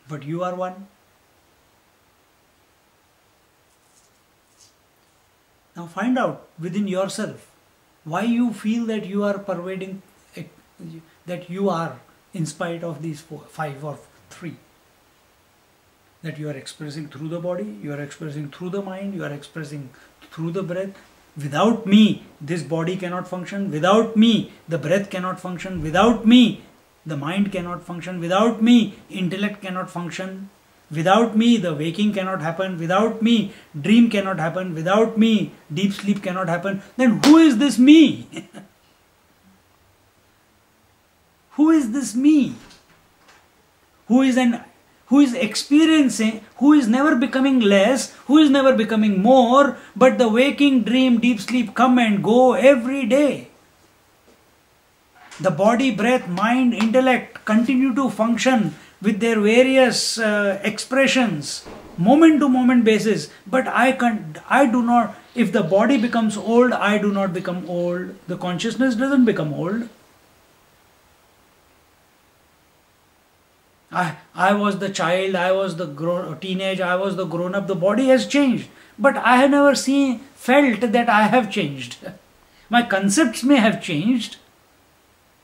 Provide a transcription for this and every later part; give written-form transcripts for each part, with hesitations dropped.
but you are one. Now find out within yourself why you feel that you are pervading, that you are, in spite of these five or three, that you are expressing through the body, you are expressing through the mind, you are expressing through the breath. Without me, this body cannot function. Without me, the breath cannot function. Without me, the mind cannot function. Without me, intellect cannot function. Without me, the waking cannot happen. Without me, dream cannot happen. Without me, deep sleep cannot happen. Then who is this me? Who is this me? Who is experiencing, who is never becoming less, who is never becoming more, but the waking, dream, deep sleep come and go every day. The body, breath, mind, intellect continue to function with their various expressions, moment to moment basis. But I do not, if the body becomes old, I do not become old. The consciousness doesn't become old. I was the child, I was the teenage, I was the grown up. The body has changed, but I have never felt that I have changed. My concepts may have changed,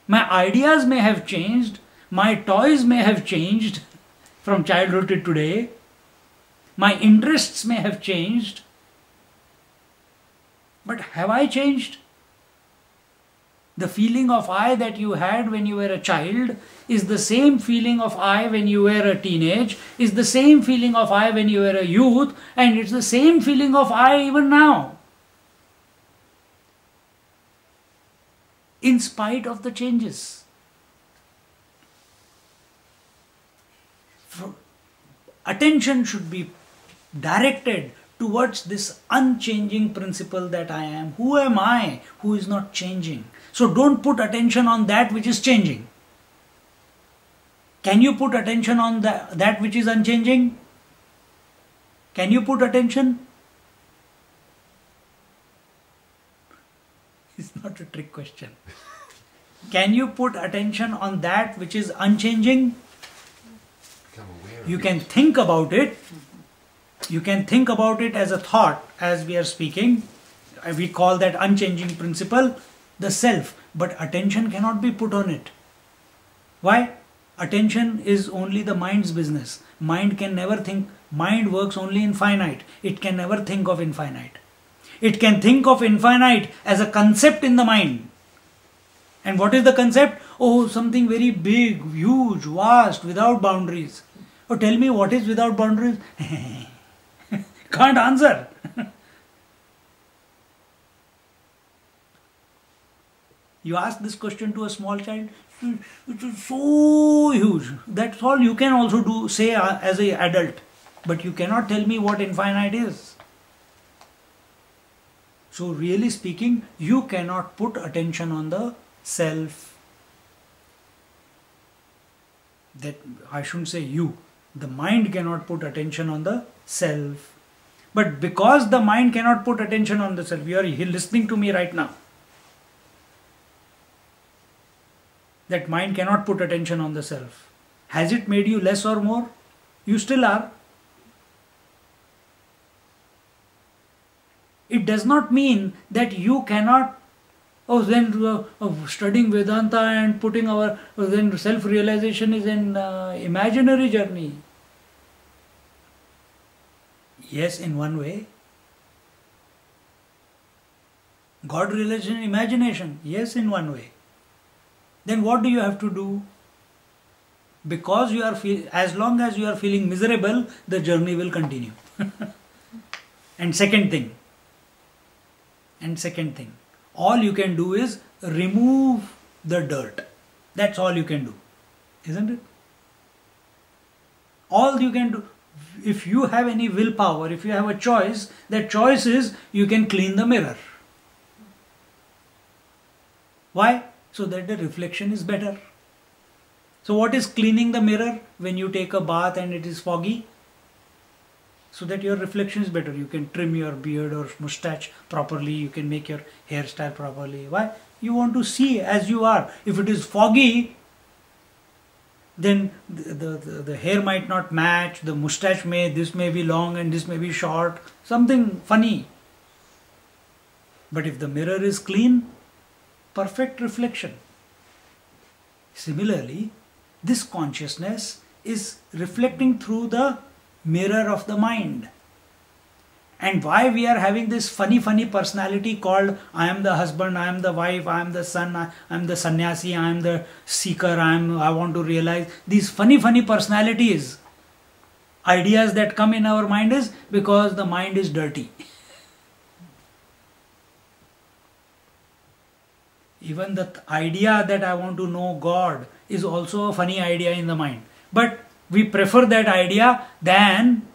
my ideas may have changed, my toys may have changed from childhood to today, my interests may have changed, but have I changed? The feeling of I that you had when you were a child is the same feeling of I when you were a teenage, is the same feeling of I when you were a youth, and it's the same feeling of I even now. In spite of the changes. Attention should be directed towards this unchanging principle that I am. Who am I who is not changing? So don't put attention on that which is changing. Can you put attention on that which is unchanging? Can you put attention? It's not a trick question. Can you put attention on that which is unchanging? You can think about it. You can think about it as a thought as we are speaking. We call that unchanging principle the self. But attention cannot be put on it. Why? Attention is only the mind's business. Mind can never think. Mind works only in finite. It can never think of infinite. It can think of infinite as a concept in the mind. And what is the concept? Oh, something very big, huge, vast, without boundaries. Oh, tell me what is without boundaries? Can't answer. You ask this question to a small child, it is so huge. That's all you can also do, say as an adult. But you cannot tell me what infinite is. So really speaking, you cannot put attention on the self. That I shouldn't say you. The mind cannot put attention on the self. But because the mind cannot put attention on the self, you are listening to me right now. That mind cannot put attention on the self. Has it made you less or more? You still are. It does not mean that you cannot, studying Vedanta and putting then self-realization is an imaginary journey. Yes, in one way. God realization, imagination. Yes, in one way. Then what do you have to do? Because you are as long as you are feeling miserable, the journey will continue. And second thing, all you can do is remove the dirt. That's all you can do, isn't it? All you can do, if you have any willpower, if you have a choice, that choice is you can clean the mirror. Why? So that the reflection is better. So what is cleaning the mirror? When you take a bath and it is foggy, so that your reflection is better. You can trim your beard or mustache properly. You can make your hairstyle properly. Why? You want to see as you are. If it is foggy, then the hair might not match, the mustache this may be long and this may be short, something funny. But if the mirror is clean, perfect reflection. Similarly, this consciousness is reflecting through the mirror of the mind. And why we are having this funny personality called I am the husband, I am the wife, I am the son, I am the sannyasi, I am the seeker, I want to realize. These funny personalities, ideas that come in our mind is because the mind is dirty. Even the idea that I want to know God is also a funny idea in the mind. But we prefer that idea than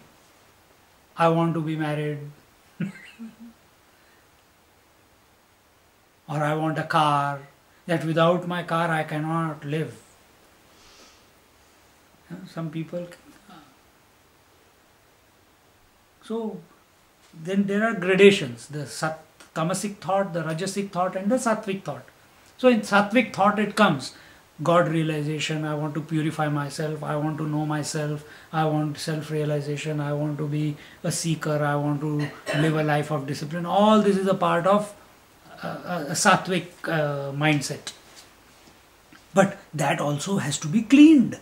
I want to be married, or I want a car, that without my car I cannot live. Some people. So then there are gradations, the tamasic thought, the rajasic thought and the sattvic thought. So in sattvic thought it comes God realization, I want to purify myself, I want to know myself, I want self-realization, I want to be a seeker, I want to live a life of discipline. All this is a part of a sattvic mindset. But that also has to be cleaned.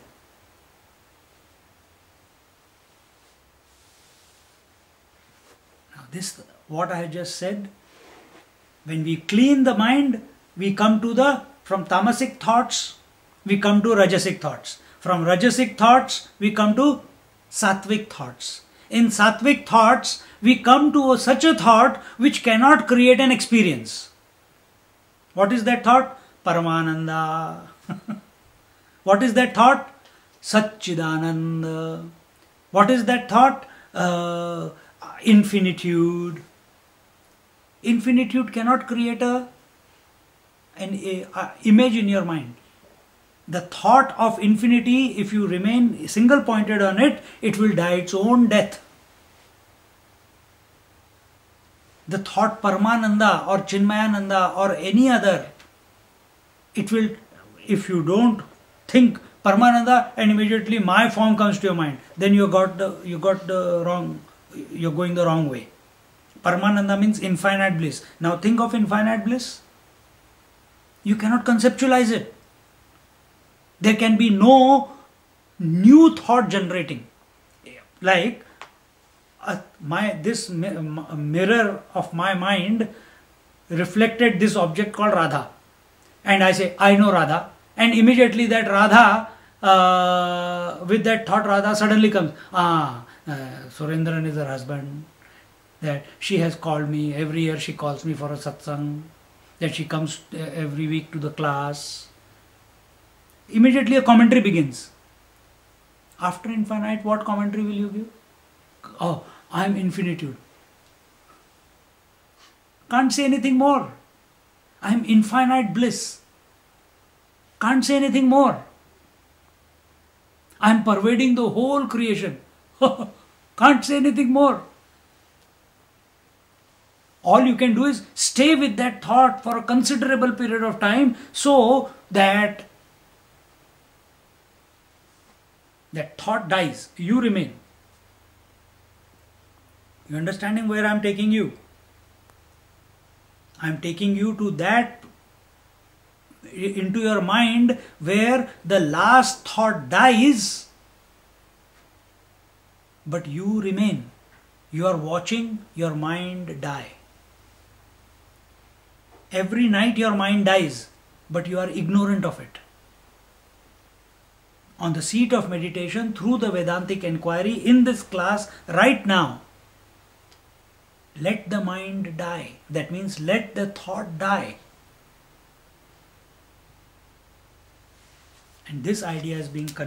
Now this, what I just said, when we clean the mind, we come to from tamasic thoughts, we come to rajasic thoughts. From rajasic thoughts, we come to sattvic thoughts. In sattvic thoughts, we come to such a thought which cannot create an experience. What is that thought? Paramananda. What is that thought? Satchidananda. What is that thought? Infinitude. Infinitude cannot create an image in your mind. The thought of infinity, if you remain single pointed on it, it will die its own death. The thought Paramananda or Chinmayananda or any other, it will, if you don't think Paramananda and immediately my form comes to your mind, then you're going the wrong way. Paramananda means infinite bliss. Now think of infinite bliss. You cannot conceptualize it. There can be no new thought generating. Like this mirror of my mind reflected this object called Radha. And I say, I know Radha. And immediately that Radha, with that thought Radha suddenly comes. Surendran is her husband. That she has called me. Every year she calls me for a satsang. That she comes every week to the class. Immediately a commentary begins. After infinite, what commentary will you give? Oh, I am infinitude. Can't say anything more. I am infinite bliss. Can't say anything more. I am pervading the whole creation. Can't say anything more. All you can do is stay with that thought for a considerable period of time so that that thought dies. You remain. You understanding where I am taking you? I am taking you to that, into your mind where the last thought dies, but you remain. You are watching your mind die. Every night your mind dies, but you are ignorant of it. On the seat of meditation, through the Vedantic inquiry, in this class, right now, let the mind die. That means let the thought die. And this idea is being conveyed.